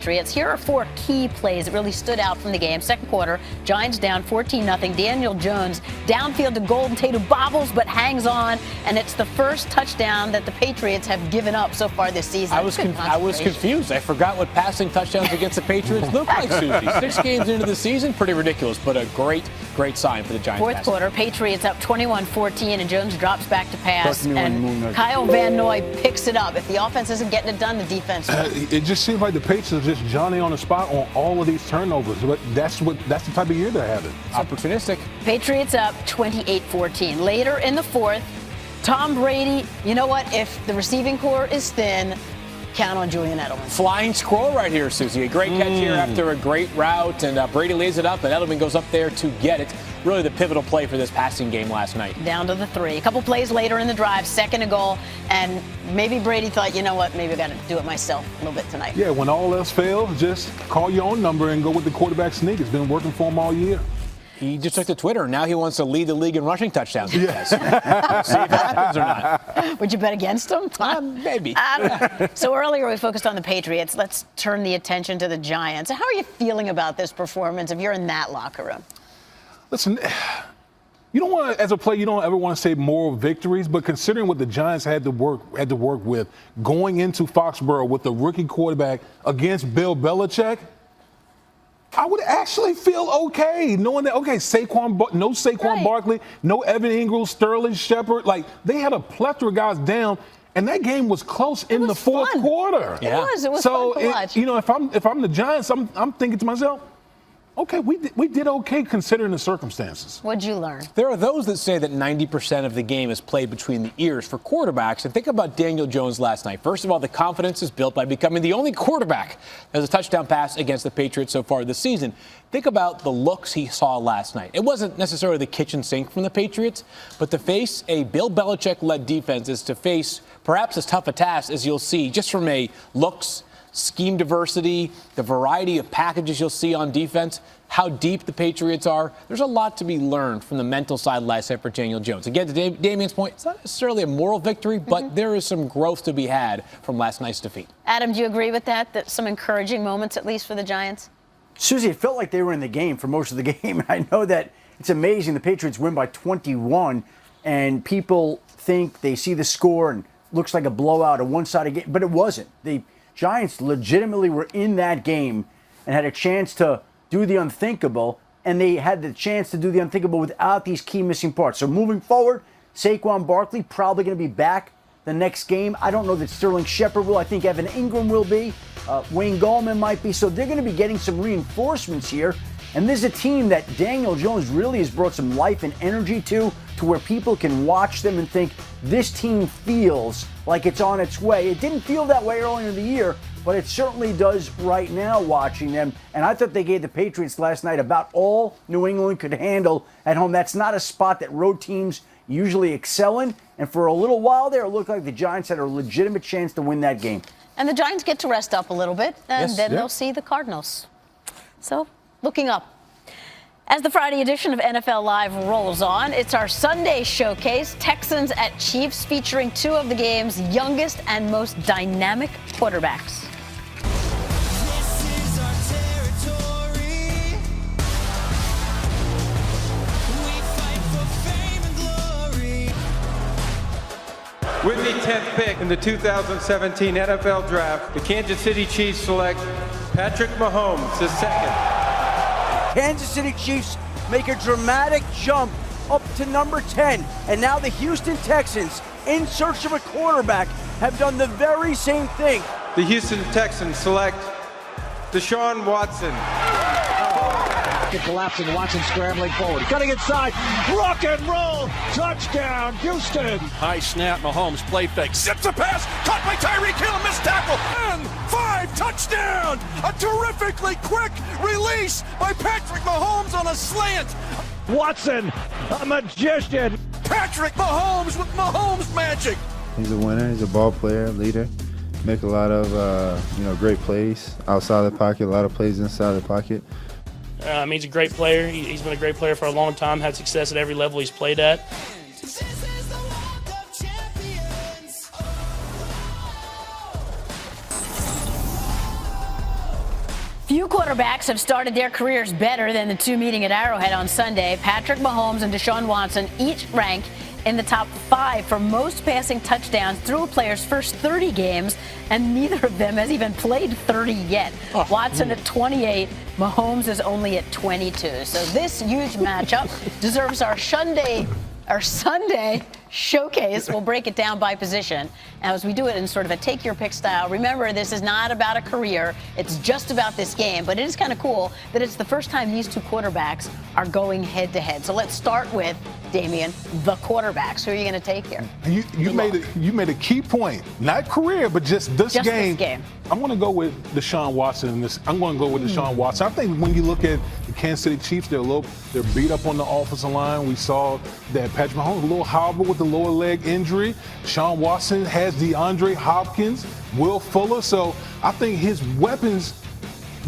Patriots. Here are 4 key plays that really stood out from the game. Second quarter, Giants down 14-0. Daniel Jones downfield to Golden Tate, who bobbles but hangs on, and it's the first touchdown that the Patriots have given up so far this season. I was confused. I forgot what passing touchdowns against the Patriots look like, Susie. 6 games into the season, pretty ridiculous, but a great sign for the Giants. Fourth quarter, Patriots up 21-14, and Jones drops back to pass, and Kyle Van Noy picks it up. If the offense isn't getting it done, the defense will. It just seems like the Patriots just Johnny on the spot on all of these turnovers. But that's the type of year they're having. Opportunistic. Patriots up 28-14. Later in the fourth, Tom Brady, you know what? If the receiving core is thin, count on Julian Edelman. Flying scroll right here, Susie. A great catch here after a great route, and Brady lays it up, and Edelman goes up there to get it. Really the pivotal play for this passing game last night. Down to the 3. A couple plays later in the drive, second and goal, and maybe Brady thought, you know what, maybe I got to do it myself a little bit tonight. Yeah, when all else fails, just call your own number and go with the quarterback sneak. It's been working for him all year. He just took to Twitter. Now he wants to lead the league in rushing touchdowns. Yes. See if it happens or not. Would you bet against him? Maybe. So earlier we focused on the Patriots. Let's turn the attention to the Giants. How are you feeling about this performance if you're in that locker room? Listen, you don't want to, as a player, you don't ever want to say moral victories, but considering what the Giants had to work with going into Foxborough with the rookie quarterback against Bill Belichick, I would actually feel okay knowing that, okay, no Saquon Barkley, no Evan Engram, Sterling, Shepard. Like, they had a plethora of guys down, and that game was close in the fourth quarter. Yeah. It was fun to watch. You know, if I'm the Giants, I'm thinking to myself, okay, we did okay considering the circumstances. What'd you learn? There are those that say that 90% of the game is played between the ears for quarterbacks. And think about Daniel Jones last night. First of all, the confidence is built by becoming the only quarterback that has a touchdown pass against the Patriots so far this season. Think about the looks he saw last night. It wasn't necessarily the kitchen sink from the Patriots, but to face a Bill Belichick-led defense is to face perhaps as tough a task as you'll see just from a looks, scheme diversity, the variety of packages you'll see on defense, how deep the Patriots are. There's a lot to be learned from the mental side last night for Daniel Jones. Again, to Damien's point, it's not necessarily a moral victory, but there is some growth to be had from last night's defeat. Adam, do you agree with that? That some encouraging moments, at least for the Giants? Susie, it felt like they were in the game for most of the game. I know that it's amazing the Patriots win by 21, and people think they see the score and looks like a blowout, a one-sided game, but it wasn't. The Giants legitimately were in that game and had a chance to do the unthinkable, and they had the chance to do the unthinkable without these key missing parts. So moving forward, Saquon Barkley probably going to be back the next game. I don't know that Sterling Shepard will. I think Evan Engram will be. Wayne Gallman might be. So they're going to be getting some reinforcements here. And this is a team that Daniel Jones really has brought some life and energy to where people can watch them and think this team feels like it's on its way. It didn't feel that way earlier in the year, but it certainly does right now watching them. And I thought they gave the Patriots last night about all New England could handle at home. That's not a spot that road teams usually excel in. And for a little while there, it looked like the Giants had a legitimate chance to win that game. And the Giants get to rest up a little bit, and then they'll see the Cardinals. So, looking up. As the Friday edition of NFL Live rolls on, it's our Sunday showcase, Texans at Chiefs, featuring 2 of the game's youngest and most dynamic quarterbacks. This is our territory. We fight for fame and glory. With the 10th pick in the 2017 NFL Draft, the Kansas City Chiefs select Patrick Mahomes, the second. Kansas City Chiefs make a dramatic jump up to number 10. And now the Houston Texans, in search of a quarterback, have done the very same thing. The Houston Texans select Deshaun Watson. Collapsing, Watson scrambling forward, cutting inside, rock and roll, touchdown, Houston. High snap, Mahomes, play fake, zips a pass, caught by Tyreek Hill, missed tackle, and 5, touchdown! A terrifically quick release by Patrick Mahomes on a slant. Watson, a magician. Patrick Mahomes with Mahomes magic. He's a winner, he's a ball player, leader. Make a lot of great plays outside the pocket, a lot of plays inside the pocket. He's a great player. He's been a great player for a long time, had success at every level he's played at. Few quarterbacks have started their careers better than the two meeting at Arrowhead on Sunday. Patrick Mahomes and Deshaun Watson each rank in the top 5 for most passing touchdowns through a player's first 30 games, and neither of them has even played 30 yet. Watson at 28, Mahomes is only at 22. So this huge matchup deserves our Sunday showcase. We'll break it down by position. And as we do it in sort of a take-your-pick style, remember, this is not about a career. It's just about this game. But it is kind of cool that it's the first time these two quarterbacks are going head-to-head. So let's start with, Damian, the quarterbacks. Who are you going to take here? You made a key point. Not career, but just this game. I'm going to go with Deshaun Watson. I'm going to go with Deshaun Watson. I think when you look at the Kansas City Chiefs, they're beat up on the offensive line. We saw that Patrick Mahomes a little hobbled with the lower leg injury. Deshaun Watson has DeAndre Hopkins, Will Fuller. So I think his weapons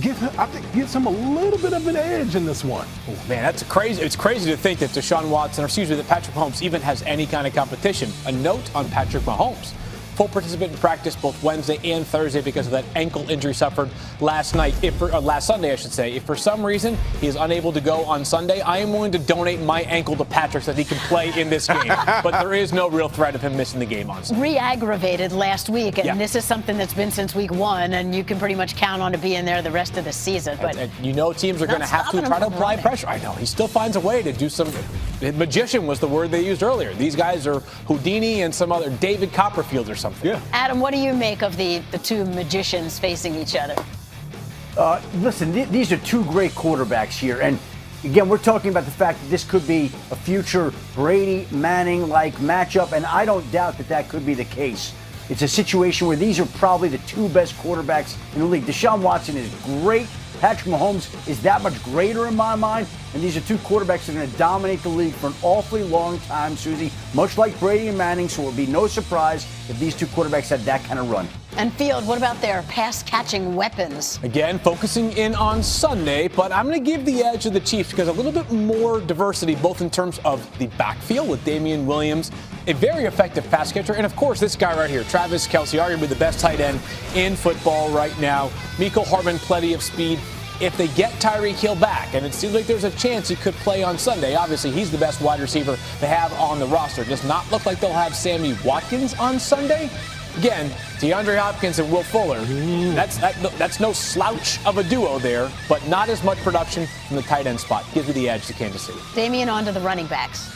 gives him a little bit of an edge in this one. Oh, man, that's crazy. It's crazy to think that that Patrick Mahomes even has any kind of competition. A note on Patrick Mahomes. Full participant in practice both Wednesday and Thursday because of that ankle injury suffered last Sunday, I should say. If for some reason he is unable to go on Sunday, I am willing to donate my ankle to Patrick so that he can play in this game. But there is no real threat of him missing the game on Sunday. Re-aggravated last week, and this is something that's been since week 1, and you can pretty much count on to be in there the rest of the season. But and teams are going to have to try to apply pressure. I know. He still finds a way to do some. Magician was the word they used earlier. These guys are Houdini and some other David Copperfield or something. Yeah. Adam, what do you make of the two magicians facing each other? Listen, these are two great quarterbacks here. And again, we're talking about the fact that this could be a future Brady-Manning-like matchup, and I don't doubt that could be the case. It's a situation where these are probably the two best quarterbacks in the league. Deshaun Watson is great. Patrick Mahomes is that much greater in my mind. And these are two quarterbacks that are going to dominate the league for an awfully long time, Susie, much like Brady and Manning. So it will be no surprise if these two quarterbacks had that kind of run. And Field, what about their pass-catching weapons? Again, focusing in on Sunday, but I'm going to give the edge to the Chiefs because a little bit more diversity, both in terms of the backfield with Damian Williams, a very effective pass catcher, and of course this guy right here, Travis Kelce, arguably the best tight end in football right now. Mecole Hardman, plenty of speed. If they get Tyreek Hill back, and it seems like there's a chance he could play on Sunday, obviously he's the best wide receiver they have on the roster. It does not look like they'll have Sammy Watkins on Sunday. Again, DeAndre Hopkins and Will Fuller, that's no slouch of a duo there, but not as much production from the tight end spot. Gives me the edge to Kansas City. Damian, on to the running backs.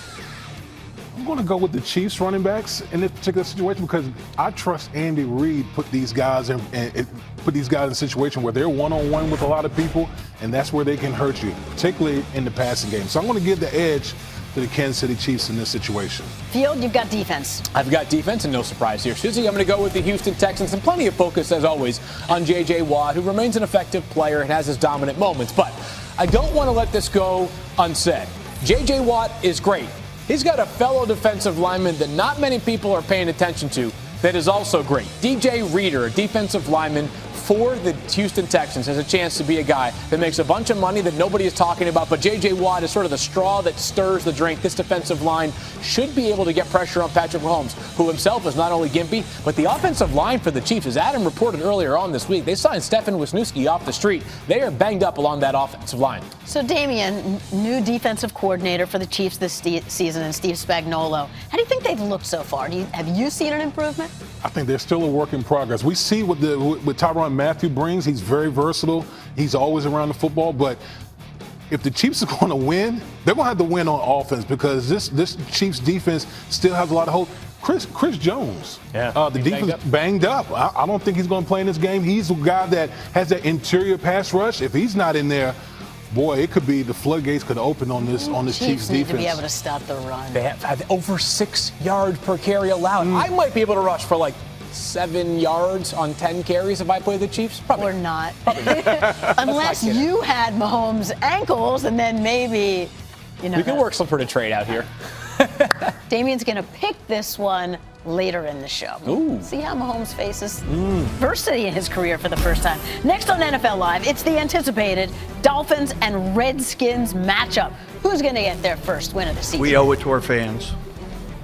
I'm going to go with the Chiefs running backs in this particular situation because I trust Andy Reid put these guys in a situation where they're one-on-one with a lot of people, and that's where they can hurt you, particularly in the passing game. So I'm going to give the edge to the Kansas City Chiefs in this situation. Field, you've got defense. I've got defense, and no surprise here. Susie, I'm going to go with the Houston Texans, and plenty of focus, as always, on J.J. Watt, who remains an effective player and has his dominant moments. But I don't want to let this go unsaid. J.J. Watt is great. He's got a fellow defensive lineman that not many people are paying attention to that is also great. DJ Reader, a defensive lineman for the Houston Texans, has a chance to be a guy that makes a bunch of money that nobody is talking about. But J.J. Watt is sort of the straw that stirs the drink. This defensive line should be able to get pressure on Patrick Mahomes, who himself is not only gimpy, but the offensive line for the Chiefs, as Adam reported earlier on this week, they signed Stefan Wisniewski off the street. They are banged up along that offensive line. So, Damian, new defensive coordinator for the Chiefs this season, and Steve Spagnuolo. How do you think they've looked so far? Have you seen an improvement? I think they're still a work in progress. We see what Tyrann Mathieu brings. He's very versatile. He's always around the football. But if the Chiefs are going to win, they're going to have to win on offense because this Chiefs defense still has a lot of hope. Chris Jones, the defense banged up. I don't think he's going to play in this game. He's a guy that has that interior pass rush. If he's not in there, boy, it could be the floodgates could open on this Chiefs defense. Need to be able to stop the run. They have over 6 yards per carry allowed. I might be able to rush for like 7 yards on 10 carries if I play the Chiefs. Probably. Or not. Unless you had Mahomes' ankles, and then maybe, we can work some sort of trade out here. Damian's going to pick this one later in the show. Ooh. See how Mahomes faces adversity in his career for the first time. Next on NFL Live, it's the anticipated Dolphins and Redskins matchup. Who's going to get their first win of the season? We owe it to our fans.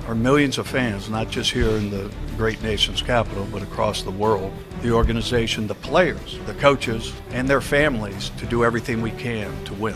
our millions of fans, not just here in the great nation's capital, but across the world, the organization, the players, the coaches, and their families to do everything we can to win.